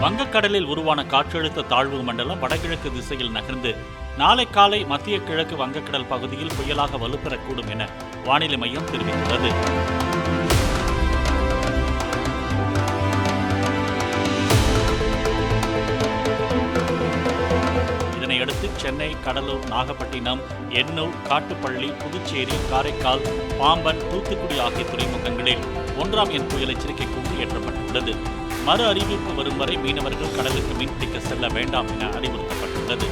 வங்கக்கடலில் உருவான காற்றழுத்த தாழ்வு மண்டலம் வடகிழக்கு திசையில் நகர்ந்து நாளை காலை மத்திய கிழக்கு வங்கக்கடல் பகுதியில் புயலாக வலுப்பெறக்கூடும் என வானிலை மையம் தெரிவித்துள்ளது. இதனையடுத்து சென்னை, கடலூர், நாகப்பட்டினம், எண்ணூர், காட்டுப்பள்ளி, புதுச்சேரி, காரைக்கால், பாம்பன், தூத்துக்குடி ஆகிய துறைமுகங்களில் 1ஆம் எண் புயல் எச்சரிக்கை கூண்டு ஏற்றப்பட்டுள்ளது. மறு அறிவிப்பு வரும் வரை மீனவர்கள் கடலுக்கு மீன்பிடிக்க செல்ல வேண்டாம் என அறிவுறுத்தப்பட்டுள்ளது.